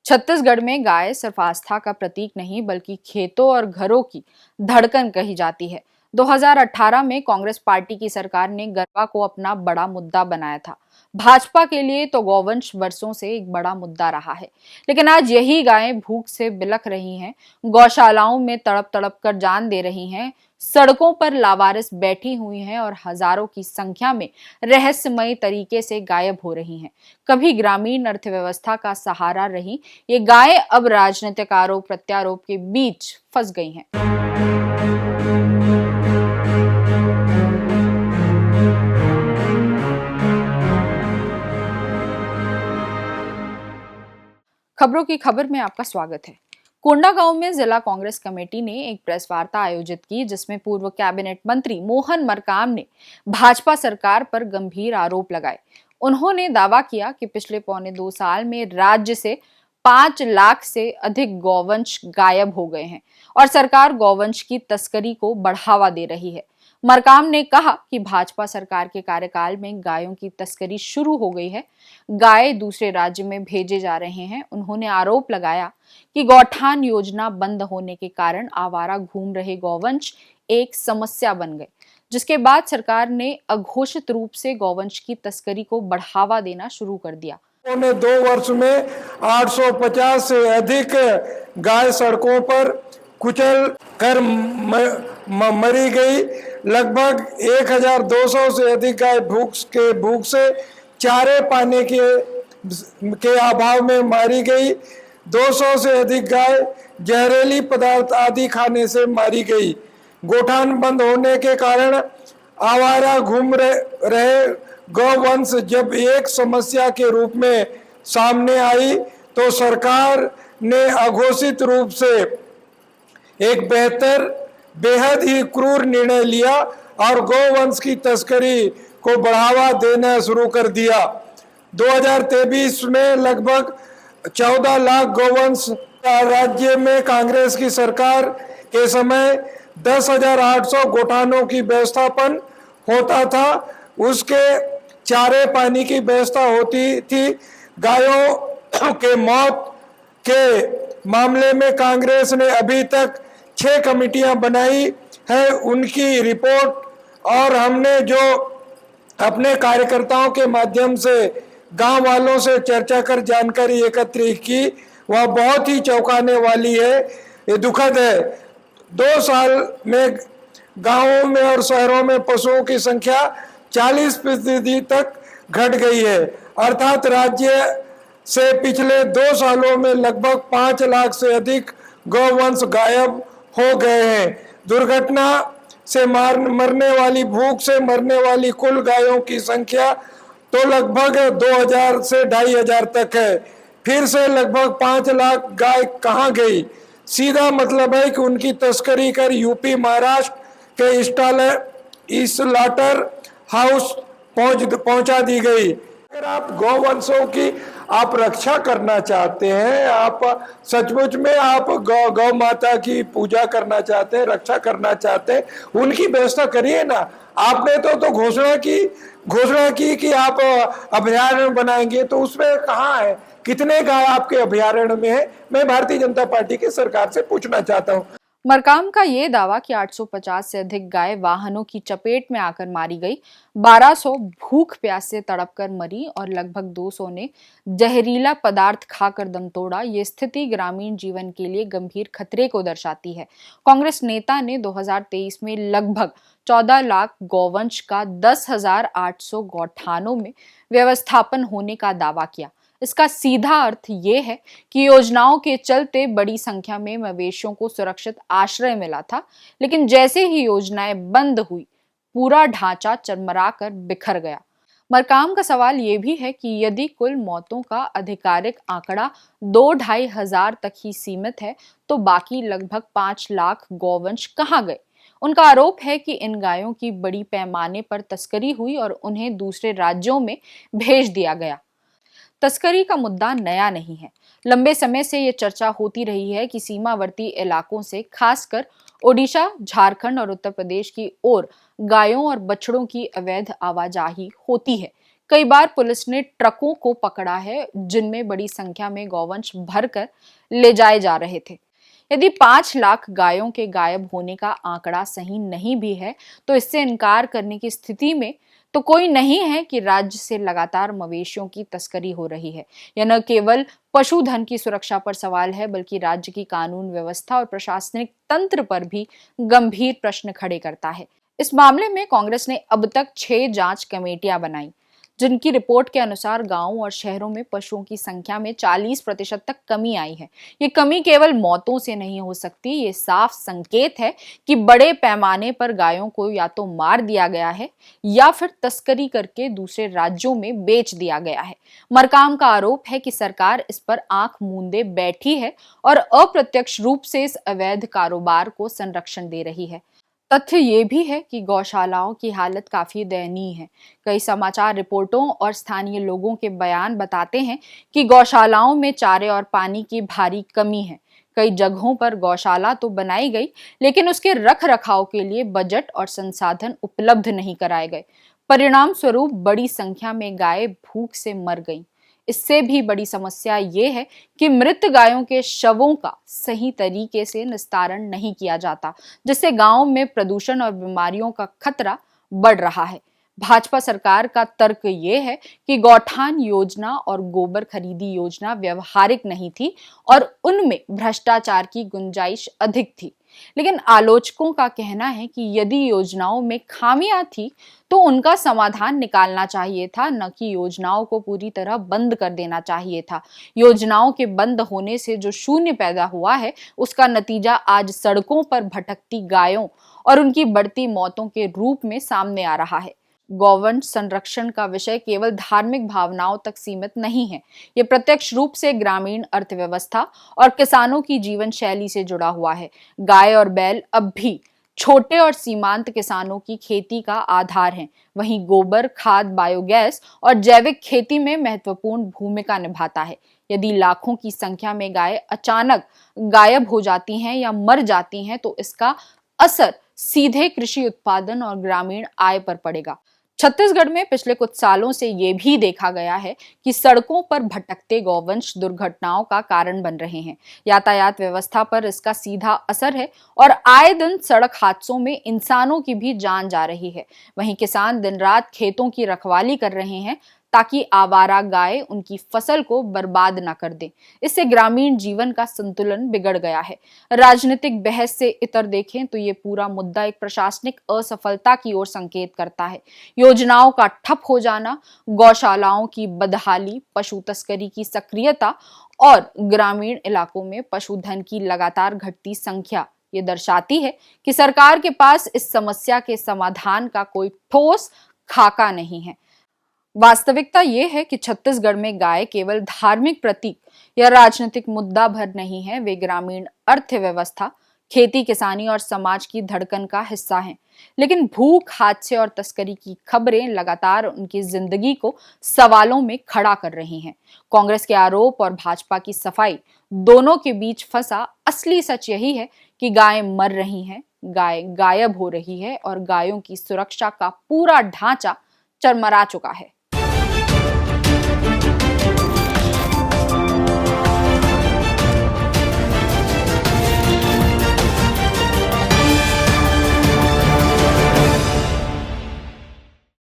छत्तीसगढ़ में गाय सिर्फ आस्था का प्रतीक नहीं बल्कि खेतों और घरों की धड़कन कही जाती है। 2018 में कांग्रेस पार्टी की सरकार ने गरबा को अपना बड़ा मुद्दा बनाया था। भाजपा के लिए तो गौवंश वर्षों से एक बड़ा मुद्दा रहा है, लेकिन आज यही गायें भूख से बिलख रही हैं, गौशालाओं में तड़प तड़प कर जान दे रही हैं, सड़कों पर लावारिस बैठी हुई हैं और हजारों की संख्या में रहस्यमय तरीके से गायब हो रही हैं। कभी ग्रामीण अर्थव्यवस्था का सहारा रही ये गायें अब राजनीतिक आरोप प्रत्यारोप के बीच फंस गई हैं। खबरों की खबर में आपका स्वागत है। कोंडागांव में जिला कांग्रेस कमेटी ने एक प्रेस वार्ता आयोजित की, जिसमें पूर्व कैबिनेट मंत्री मोहन मरकाम ने भाजपा सरकार पर गंभीर आरोप लगाए। उन्होंने दावा किया कि पिछले 1.25 साल में राज्य से 5 लाख से अधिक गौवंश गायब हो गए हैं और सरकार गौवंश की तस्करी को बढ़ावा दे रही है। मरकाम ने कहा कि भाजपा सरकार के कार्यकाल में गायों की तस्करी शुरू हो गई है, गाय दूसरे राज्य में भेजे जा रहे हैं। उन्होंने आरोप लगाया कि गौठान योजना बंद होने के कारण आवारा घूम रहे गौवंश एक समस्या बन गए, जिसके बाद सरकार ने अघोषित रूप से गौवंश की तस्करी को बढ़ावा देना शुरू कर दिया। उन्होंने 2 वर्ष में 850 से अधिक गाय सड़कों पर कुचल कर मरी गई। लगभग 1200 से अधिक गाय भूख से चारे पाने के अभाव में मारी गई। 200 से अधिक गाय जहरीली पदार्थ आदि खाने से मारी गई। गोठान बंद होने के कारण आवारा घूम रहे गौवंश जब एक समस्या के रूप में सामने आई तो सरकार ने अघोषित रूप से एक बेहद ही क्रूर निर्णय लिया और गौवंश की तस्करी को बढ़ावा देना शुरू कर दिया। 2023 में लगभग 14 लाख गौवंश राज्य में कांग्रेस की सरकार के समय 10,800 गोठानों की व्यवस्थापन होता था। उसके चारे पानी की व्यवस्था होती थी। गायों के मौत के मामले में कांग्रेस ने अभी तक 6 कमेटियां बनाई है। उनकी रिपोर्ट और हमने जो अपने कार्यकर्ताओं के माध्यम से गांव वालों से चर्चा कर जानकारी एकत्रित की, वह बहुत ही चौंकाने वाली है। ये दुखद है। 2 साल में गांवों में और शहरों में पशुओं की संख्या 40% तक घट गई है। अर्थात राज्य से पिछले 2 सालों में लगभग 5 लाख से अधिक गौवंश गायब हो गए हैं। दुर्घटना से मरने वाली, भूख से मरने वाली कुल गायों की संख्या तो लगभग 2000 से 2500 तक है। फिर से लगभग 5 लाख गाय कहाँ गई? सीधा मतलब है कि उनकी तस्करी कर यूपी महाराष्ट्र के स्लॉटर हाउस पहुंचा दी गई। अगर आप गौवंशों की आप रक्षा करना चाहते हैं, आप सचमुच में आप गौ माता की पूजा करना चाहते हैं, रक्षा करना चाहते हैं, उनकी व्यवस्था करिए ना। आपने तो घोषणा की कि आप अभयारण्य बनाएंगे, तो उसमें कहाँ है? कितने गाय आपके अभयारण्य में है? मैं भारतीय जनता पार्टी की सरकार से पूछना चाहता हूँ। मरकाम का ये दावा कि 850 से अधिक गाय वाहनों की चपेट में आकर मारी गई, 1200 भूख प्यास से तड़प कर मरी और लगभग 200 ने जहरीला पदार्थ खाकर दम तोड़ा, ये स्थिति ग्रामीण जीवन के लिए गंभीर खतरे को दर्शाती है। कांग्रेस नेता ने 2023 में लगभग 14 लाख गौवंश का 10,800 गौठानों में व्यवस्थापन होने का दावा किया। इसका सीधा अर्थ ये है कि योजनाओं के चलते बड़ी संख्या में मवेशियों को सुरक्षित आश्रय मिला था, लेकिन जैसे ही योजनाएं बंद हुई, पूरा ढांचा चरमराकर बिखर गया। मरकाम का सवाल ये भी है कि यदि कुल मौतों का आधिकारिक आंकड़ा 2-2.5 हजार तक ही सीमित है, तो बाकी लगभग 5 लाख गौवंश कहाँ गए? उनका आरोप है कि इन गायों की बड़ी पैमाने पर तस्करी हुई और उन्हें दूसरे राज्यों में भेज दिया गया। तस्करी का मुद्दा नया नहीं है। लंबे समय से ये चर्चा होती रही है कि सीमावर्ती इलाकों से, खासकर ओडिशा, झारखंड और उत्तर प्रदेश की ओर गायों और बछड़ों की अवैध आवाजाही होती है। कई बार पुलिस ने ट्रकों को पकड़ा है जिनमें बड़ी संख्या में गौवंश भरकर ले जाए जा रहे थे। यदि 5 लाख गायों के गायब होने का आंकड़ा सही नहीं भी है, तो इससे इनकार करने की स्थिति में तो कोई नहीं है कि राज्य से लगातार मवेशियों की तस्करी हो रही है। यह न केवल पशुधन की सुरक्षा पर सवाल है, बल्कि राज्य की कानून व्यवस्था और प्रशासनिक तंत्र पर भी गंभीर प्रश्न खड़े करता है। इस मामले में कांग्रेस ने अब तक 6 जांच कमेटियां बनाई, जिनकी रिपोर्ट के अनुसार गांवों और शहरों में पशुओं की संख्या में 40% तक कमी आई है। ये कमी केवल मौतों से नहीं हो सकती, ये साफ संकेत है कि बड़े पैमाने पर गायों को या तो मार दिया गया है या फिर तस्करी करके दूसरे राज्यों में बेच दिया गया है। मरकाम का आरोप है कि सरकार इस पर आंख मूंदे बैठी है और अप्रत्यक्ष रूप से इस अवैध कारोबार को संरक्षण दे रही है। तथ्य ये भी है कि गौशालाओं की हालत काफी दयनीय है। कई समाचार रिपोर्टों और स्थानीय लोगों के बयान बताते हैं कि गौशालाओं में चारे और पानी की भारी कमी है। कई जगहों पर गौशाला तो बनाई गई, लेकिन उसके रख रखाव के लिए बजट और संसाधन उपलब्ध नहीं कराए गए। परिणाम स्वरूप बड़ी संख्या में गायें भूख से मर गईं। इससे भी बड़ी समस्या ये है कि मृत गायों के शवों का सही तरीके से निस्तारण नहीं किया जाता, जिससे गांव में प्रदूषण और बीमारियों का खतरा बढ़ रहा है। भाजपा सरकार का तर्क ये है कि गौठान योजना और गोबर खरीदी योजना व्यवहारिक नहीं थी और उनमें भ्रष्टाचार की गुंजाइश अधिक थी। लेकिन आलोचकों का कहना है कि यदि योजनाओं में खामियां थी तो उनका समाधान निकालना चाहिए था, न कि योजनाओं को पूरी तरह बंद कर देना चाहिए था। योजनाओं के बंद होने से जो शून्य पैदा हुआ है, उसका नतीजा आज सड़कों पर भटकती गायों और उनकी बढ़ती मौतों के रूप में सामने आ रहा है। गौवंश संरक्षण का विषय केवल धार्मिक भावनाओं तक सीमित नहीं है। ये प्रत्यक्ष रूप से ग्रामीण अर्थव्यवस्था और किसानों की जीवन शैली से जुड़ा हुआ है। गाय और बैल अब भी छोटे और सीमांत किसानों की खेती का आधार हैं। वहीं गोबर खाद, बायोगैस और जैविक खेती में महत्वपूर्ण भूमिका निभाता है। यदि लाखों की संख्या में गाय अचानक गायब हो जाती हैं या मर जाती हैं, तो इसका असर सीधे कृषि उत्पादन और ग्रामीण आय पर पड़ेगा। छत्तीसगढ़ में पिछले कुछ सालों से ये भी देखा गया है कि सड़कों पर भटकते गौवंश दुर्घटनाओं का कारण बन रहे हैं। यातायात व्यवस्था पर इसका सीधा असर है और आए दिन सड़क हादसों में इंसानों की भी जान जा रही है। वहीं किसान दिन रात खेतों की रखवाली कर रहे हैं ताकि आवारा गाय उनकी फसल को बर्बाद ना कर दे। इससे ग्रामीण जीवन का संतुलन बिगड़ गया है। राजनीतिक बहस से इतर देखें तो ये पूरा मुद्दा एक प्रशासनिक असफलता की ओर संकेत करता है। योजनाओं का ठप हो जाना, गौशालाओं की बदहाली, पशु तस्करी की सक्रियता और ग्रामीण इलाकों में पशुधन की लगातार घटती संख्या ये दर्शाती है कि सरकार के पास इस समस्या के समाधान का कोई ठोस खाका नहीं है। वास्तविकता यह है कि छत्तीसगढ़ में गाय केवल धार्मिक प्रतीक या राजनीतिक मुद्दा भर नहीं है, वे ग्रामीण अर्थव्यवस्था, खेती किसानी और समाज की धड़कन का हिस्सा हैं। लेकिन भूख, हादसे और तस्करी की खबरें लगातार उनकी जिंदगी को सवालों में खड़ा कर रही हैं। कांग्रेस के आरोप और भाजपा की सफाई, दोनों के बीच फंसा असली सच यही है कि गायें मर रही हैं, गाय गायब हो रही है और गायों की सुरक्षा का पूरा ढांचा चरमरा चुका है।